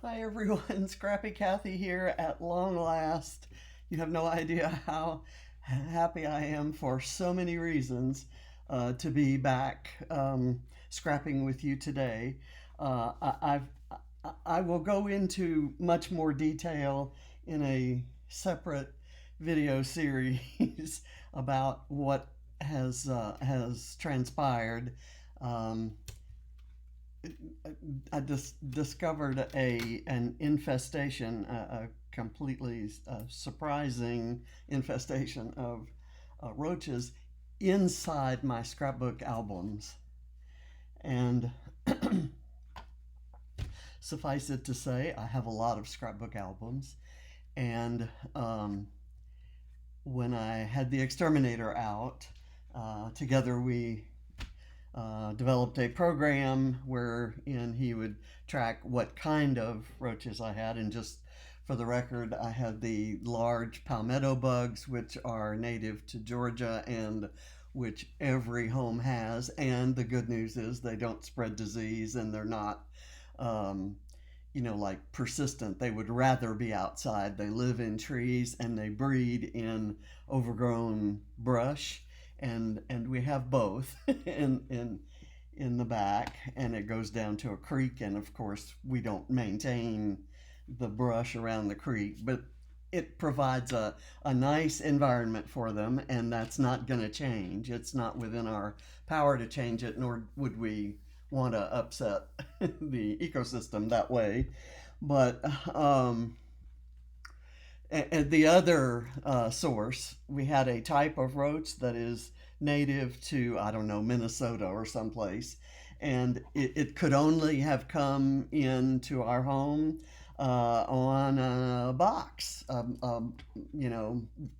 Hi everyone, Scrappy Kathy here at long last. You have no idea how happy I am for so many reasons to be back scrapping with you today. I will go into much more detail in a separate video series about what has transpired. Um, I just discovered an infestation, a completely surprising infestation of roaches inside my scrapbook albums. And suffice it to say, I have a lot of scrapbook albums. And when I had the exterminator out, together we developed a program wherein he would track what kind of roaches I had. And just for the record, I had the large palmetto bugs, which are native to Georgia and which every home has. And the good news is they don't spread disease and they're not, um, like persistent. They would rather be outside. They live in trees and they breed in overgrown brush, and we have both in the back, and it goes down to a creek, and of course we don't maintain the brush around the creek, but it provides a nice environment for them, and that's not going to change. It's not within our power to change it, nor would we want to upset the ecosystem that way. But and the other source, we had a type of roach that is native to, I don't know, Minnesota or someplace. And it could only have come into our home on a box.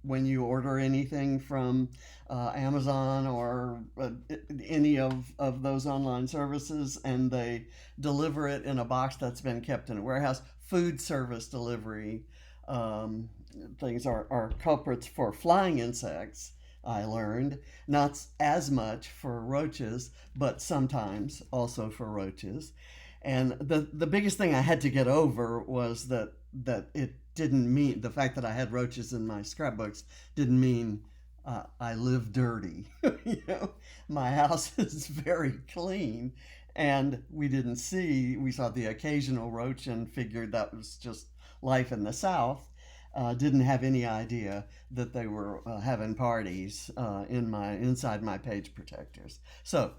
When you order anything from Amazon or any of those online services, and they deliver it in a box that's been kept in a warehouse, food service delivery um, things are culprits for flying insects, I learned. Not as much for roaches, but sometimes also for roaches. And the biggest thing I had to get over was that it didn't mean, the fact that I had roaches in my scrapbooks didn't mean I live dirty. My house is very clean, and we saw the occasional roach and figured that was just life in the South. Didn't have any idea that they were having parties inside my page protectors. So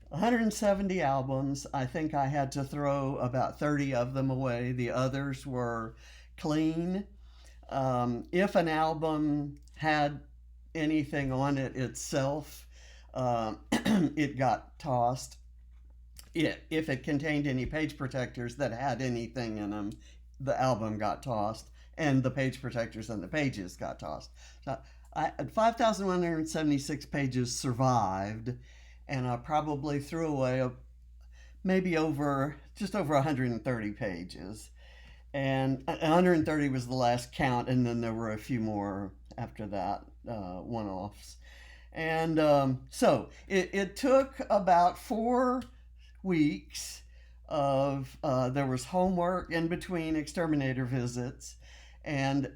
170 albums. I think I had to throw about 30 of them away. The others were clean. If an album had anything on it itself, it got tossed. If it contained any page protectors that had anything in them, the album got tossed, and the page protectors and the pages got tossed. So 5,176 pages survived, and I probably threw away maybe just over 130 pages. And 130 was the last count, and then there were a few more after that, one offs. And so it took about 4 weeks of there was homework in between exterminator visits, and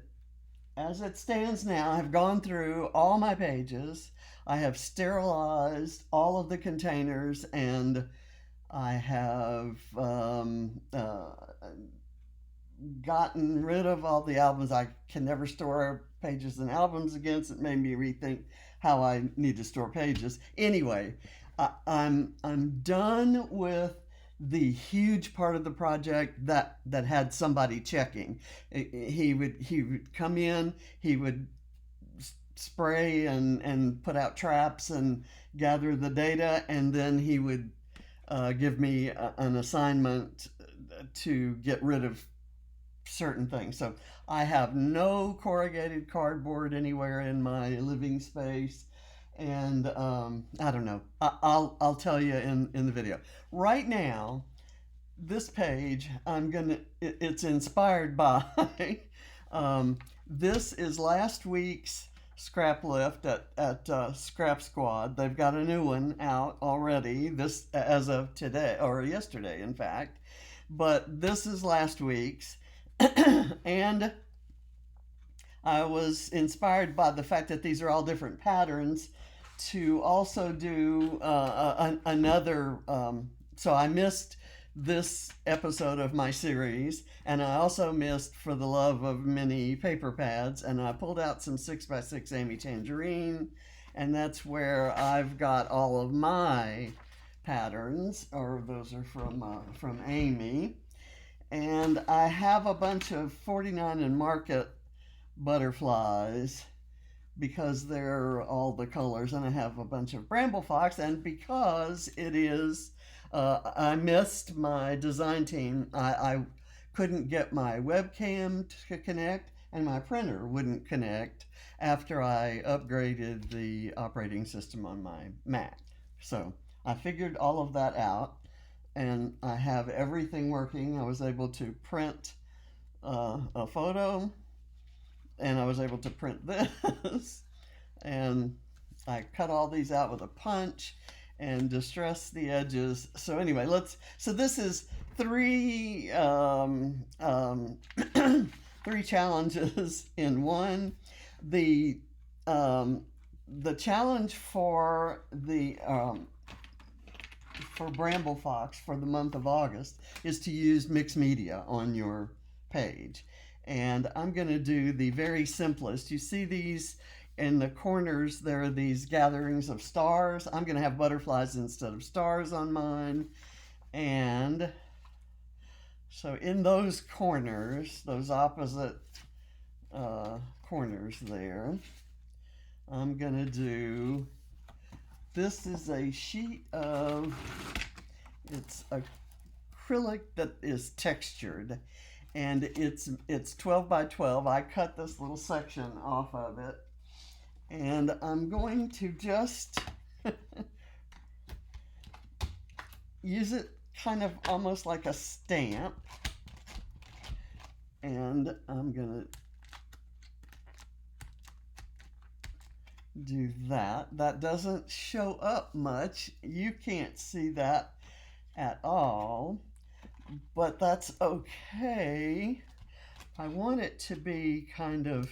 as it stands now, I've gone through all my pages. I have sterilized all of the containers, and I have gotten rid of all the albums. I can never store pages and albums again. It made me rethink how I need to store pages. Anyway, I'm done with the huge part of the project that had somebody checking. He would come in, he would spray and put out traps and gather the data, and then he would give me an assignment to get rid of certain things. So I have no corrugated cardboard anywhere in my living space. And I don't know. I'll tell you in the video. Right now, this page it's inspired by this is last week's scrap lift at Scrap Squad. They've got a new one out already, this as of today, or yesterday in fact. but this is last week's. And I was inspired by the fact that these are all different patterns to also do another. So I missed this episode of my series, and I also missed For the Love of Many paper pads, and I pulled out some 6x6 Amy Tangerine, and that's where I've got all of my patterns, or those are from Amy. And I have a bunch of 49 and Market butterflies because they're all the colors, and I have a bunch of Bramble Fox, and because it is I missed my design team. I couldn't get my webcam to connect, and my printer wouldn't connect after I upgraded the operating system on my Mac. So I figured all of that out, and I have everything working. I was able to print a photo, and I was able to print this, and I cut all these out with a punch and distress the edges. So anyway, so this is three three challenges in one. The challenge for Bramble Fox for the month of August is to use mixed media on your page. And I'm going to do the very simplest. You see these in the corners, there are these gatherings of stars. I'm going to have butterflies instead of stars on mine. And so in those corners, those opposite corners there, I'm going to do, this is a sheet of, it's acrylic that is textured, and it's 12 by 12. I cut this little section off of it, and I'm going to just use it kind of almost like a stamp, and I'm gonna do that. That doesn't show up much. You can't see that at all, but that's okay. I want it to be kind of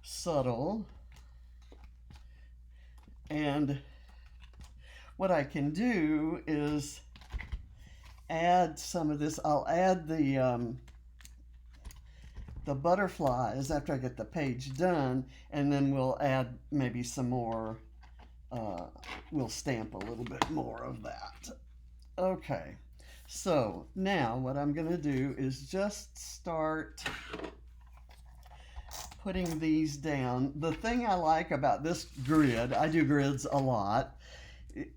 subtle. And what I can do is add some of this. I'll add the butterflies after I get the page done, and then we'll add maybe some more, we'll stamp a little bit more of that. Okay, so now what I'm going to do is just start putting these down. The thing I like about this grid, I do grids a lot,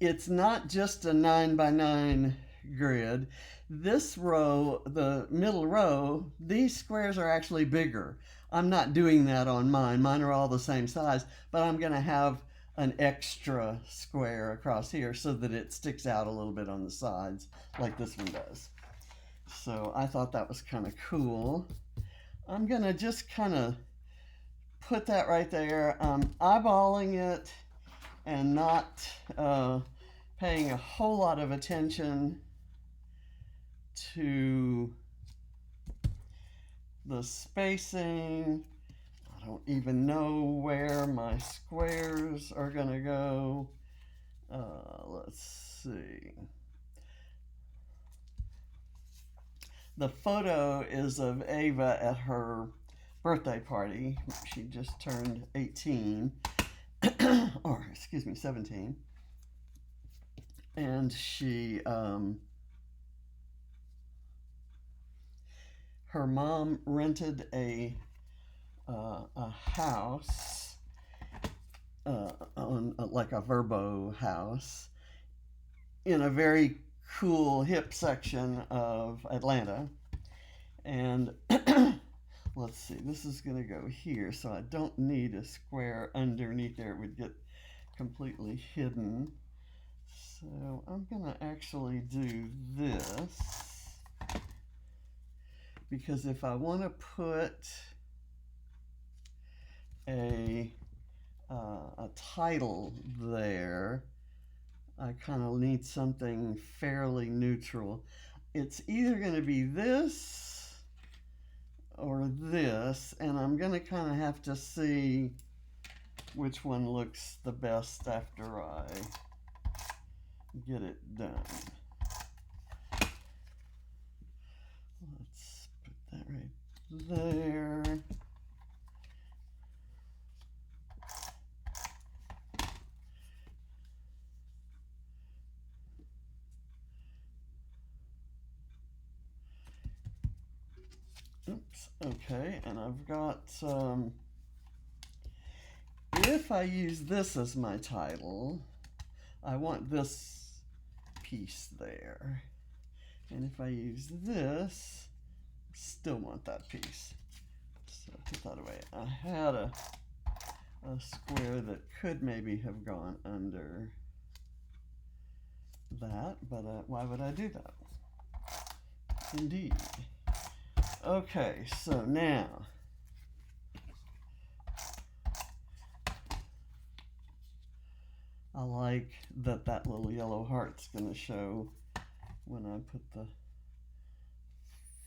it's not just a 9 by 9 grid. This row, the middle row, these squares are actually bigger. I'm not doing that on mine. Mine are all the same size, but I'm going to have an extra square across here so that it sticks out a little bit on the sides like this one does. So I thought that was kind of cool. I'm going to just kind of put that right there. Eyeballing it and not paying a whole lot of attention to the spacing. I don't even know where my squares are going to go. Let's see. The photo is of Ava at her birthday party. She just turned 18, or excuse me, 17. And she, her mom rented a house, on like a Verbo house in a very cool hip section of Atlanta. And let's see, this is going to go here, so I don't need a square underneath there. It would get completely hidden. So I'm going to actually do this, because if I want to put a title there, I kind of need something fairly neutral. It's either going to be this or this, and I'm going to kind of have to see which one looks the best after I get it done. Let's put that right there. Oops, okay, and I've got, if I use this as my title, I want this piece there. And if I use this, still want that piece. So put that away. I had a square that could maybe have gone under that, but why would I do that? Indeed. Okay, so now I like that that little yellow heart's going to show when I put the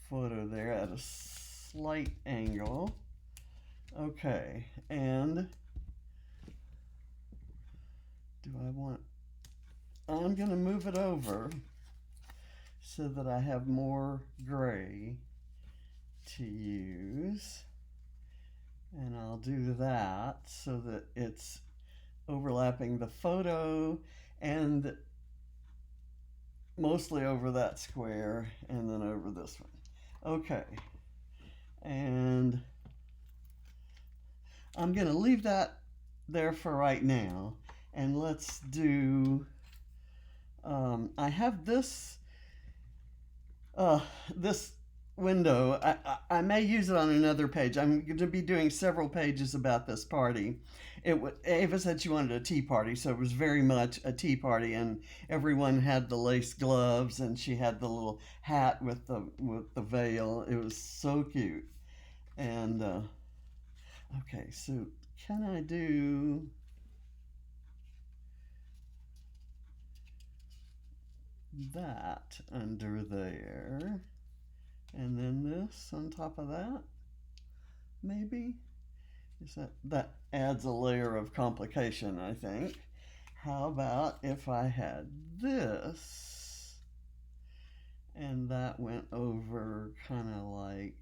photo there at a slight angle. Okay, and do I want, I'm going to move it over so that I have more gray to use, and I'll do that so that it's overlapping the photo and mostly over that square and then over this one. Okay, and I'm going to leave that there for right now, and let's do, I have this this window. I may use it on another page. I'm going to be doing several pages about this party. Ava said she wanted a tea party, so it was very much a tea party, and everyone had the lace gloves, and she had the little hat with the veil. It was so cute. And okay, so can I do that under there? And then this on top of that, maybe? That adds a layer of complication, I think. How about if I had this and that went over kind of like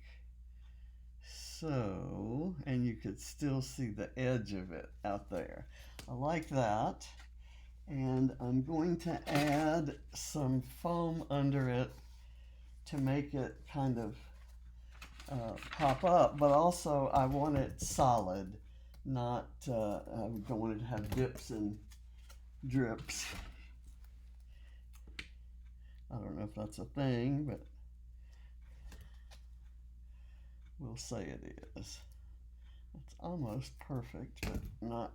so, and you could still see the edge of it out there. I like that. And I'm going to add some foam under it to make it kind of pop up, but also I want it solid, not, I don't want it to have dips and drips. I don't know if that's a thing, but we'll say it is. It's almost perfect, but not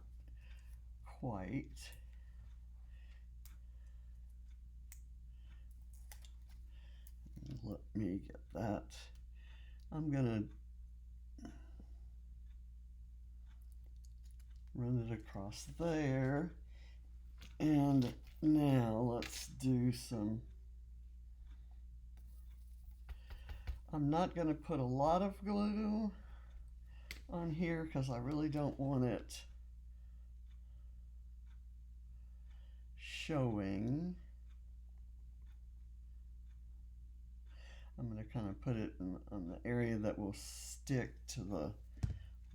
quite. Let me get that. I'm gonna run it across there, and now let's do some, I'm not gonna put a lot of glue on here because I really don't want it showing. I'm going to kind of put it on the area that will stick to the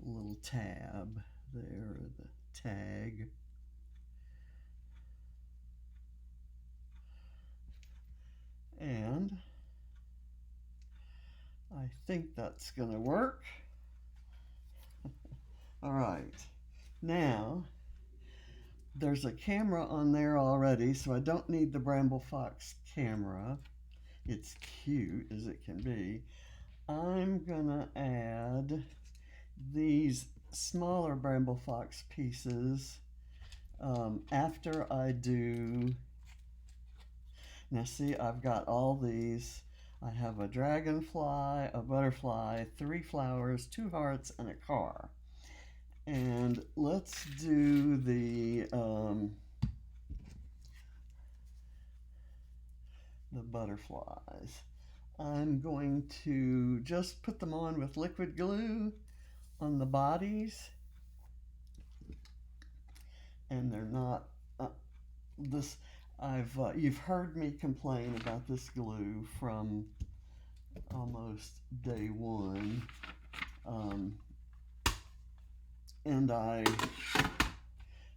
little tab there, the tag. And I think that's going to work. All right, now there's a camera on there already, so I don't need the Bramble Fox camera. It's cute as it can be. I'm gonna add these smaller Bramble Fox pieces after I do. Now see, I've got all these. I have a dragonfly, a butterfly, 3 flowers, 2 hearts, and a car. And let's do the the butterflies. I'm going to just put them on with liquid glue on the bodies, and they're not this. You've heard me complain about this glue from almost day one, and I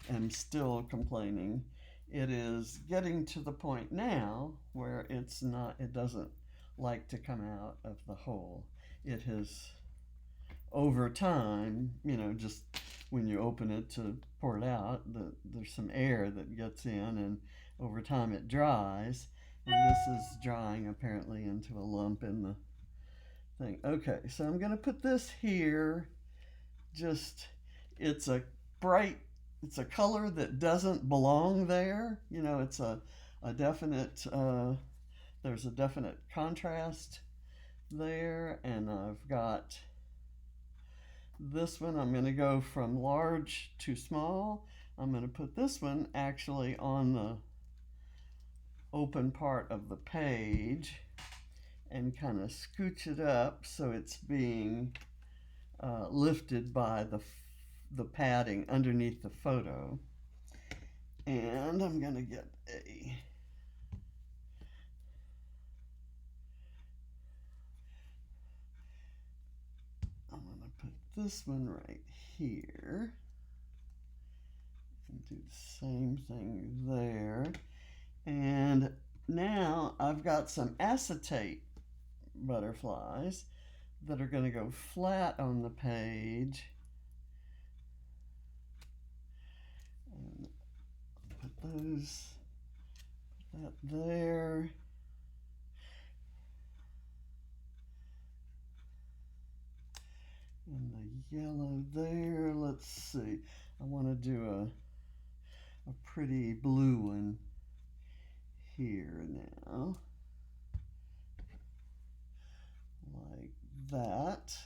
am still complaining. It is getting to the point now where it doesn't like to come out of the hole. It has, over time, just when you open it to pour it out, there's some air that gets in, and over time it dries, and this is drying apparently into a lump in the thing. Okay, so I'm going to put this here. It's a it's a color that doesn't belong there. It's a definite, there's a definite contrast there, and I've got this one. I'm going to go from large to small. I'm going to put this one actually on the open part of the page and kind of scooch it up so it's being lifted by the padding underneath the photo. And I'm going to get I'm going to put this one right here and do the same thing there. And now I've got some acetate butterflies that are going to go flat on the page. And put that there. And the yellow there. Let's see. I want to do a pretty blue one here now. Like that.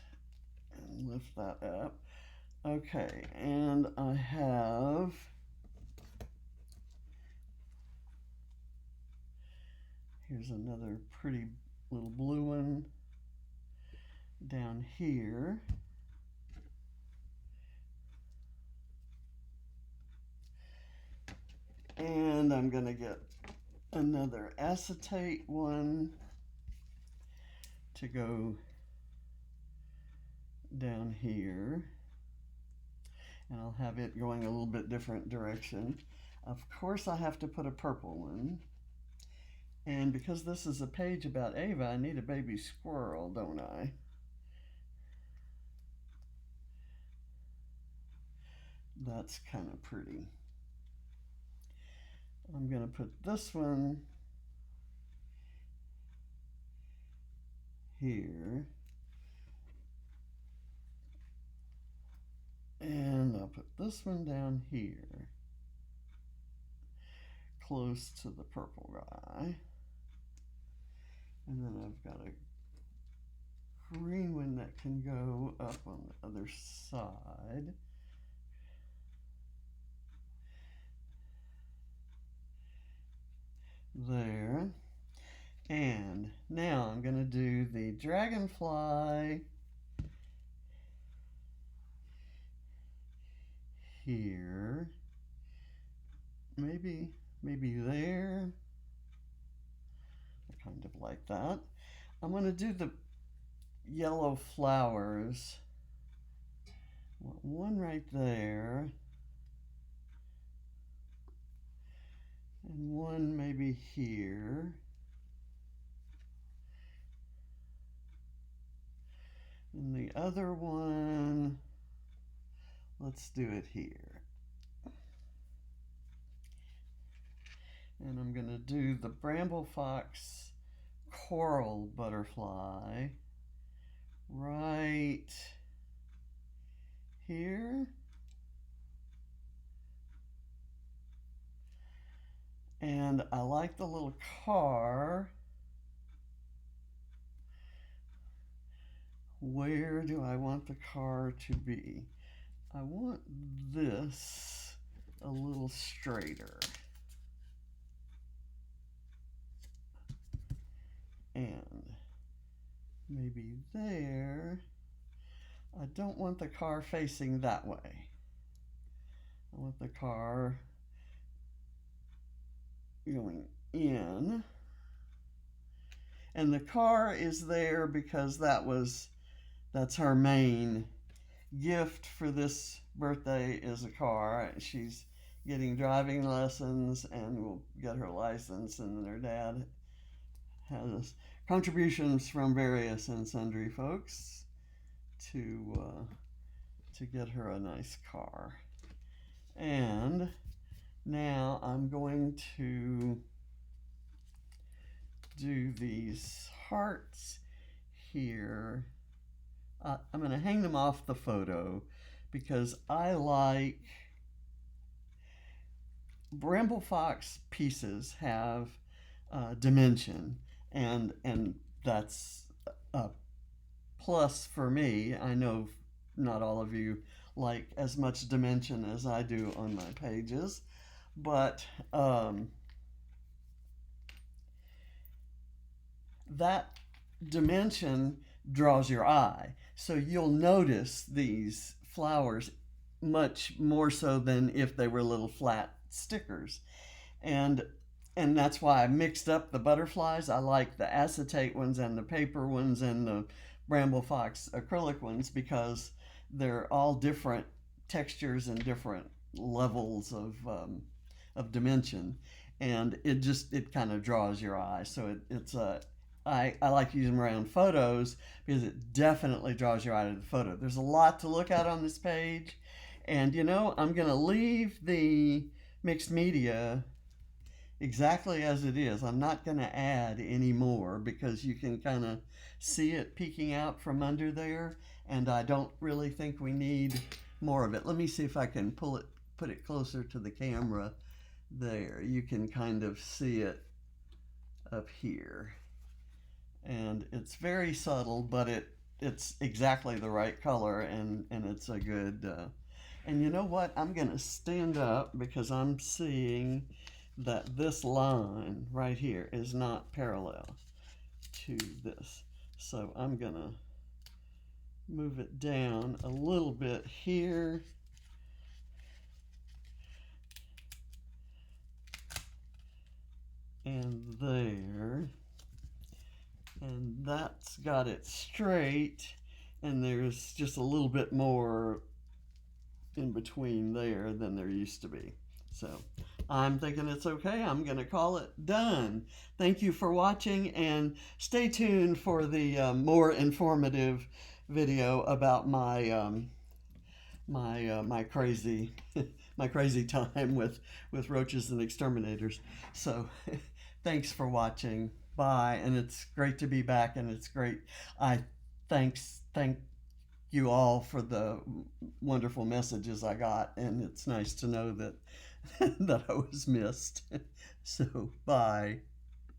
And lift that up. Okay, and I have here's another pretty little blue one down here. And I'm going to get another acetate one to go down here. And I'll have it going a little bit different direction. Of course, I have to put a purple one. And because this is a page about Ava, I need a baby squirrel, don't I? That's kind of pretty. I'm going to put this one here. And I'll put this one down here, close to the purple guy. And then I've got a green one that can go up on the other side. There. And now I'm going to do the dragonfly here. Maybe there. I kind of like that. I'm going to do the yellow flowers. One right there. And one maybe here. And the other one, let's do it here. And I'm going to do the Bramble Fox coral butterfly right here. And I like the little car. Where do I want the car to be? I want this a little straighter. And maybe there. I don't want the car facing that way. I want the car going in. And the car is there because that's her main gift for this birthday is a car. She's getting driving lessons and will get her license, and her dad has contributions from various and sundry folks to get her a nice car. And now I'm going to do these hearts here. I'm going to hang them off the photo because I like Bramble Fox pieces have dimension, and that's a plus for me. I know not all of you like as much dimension as I do on my pages, but that dimension draws your eye. So you'll notice these flowers much more so than if they were little flat stickers. And that's why I mixed up the butterflies. I like the acetate ones and the paper ones and the Bramble Fox acrylic ones because they're all different textures and different levels of dimension, and it kind of draws your eye. So I like using them around photos because it definitely draws your eye to the photo. There's a lot to look at on this page, and I'm going to leave the mixed media exactly as it is. I'm not going to add any more because you can kind of see it peeking out from under there, and I don't really think we need more of it. Let me see if I can put it closer to the camera. There, you can kind of see it up here, and it's very subtle, but it's exactly the right color, and it's a good and you know what, I'm gonna stand up because I'm seeing that this line right here is not parallel to this, so I'm gonna move it down a little bit here and there, and that's got it straight, and there's just a little bit more in between there than there used to be. So I'm thinking it's okay. I'm going to call it done. Thank you for watching, and stay tuned for the more informative video about my my crazy my crazy time with roaches and exterminators. So thanks for watching. Bye. And it's great to be back, and it's great. Thank you all for the wonderful messages I got, and it's nice to know that that I was missed. So bye.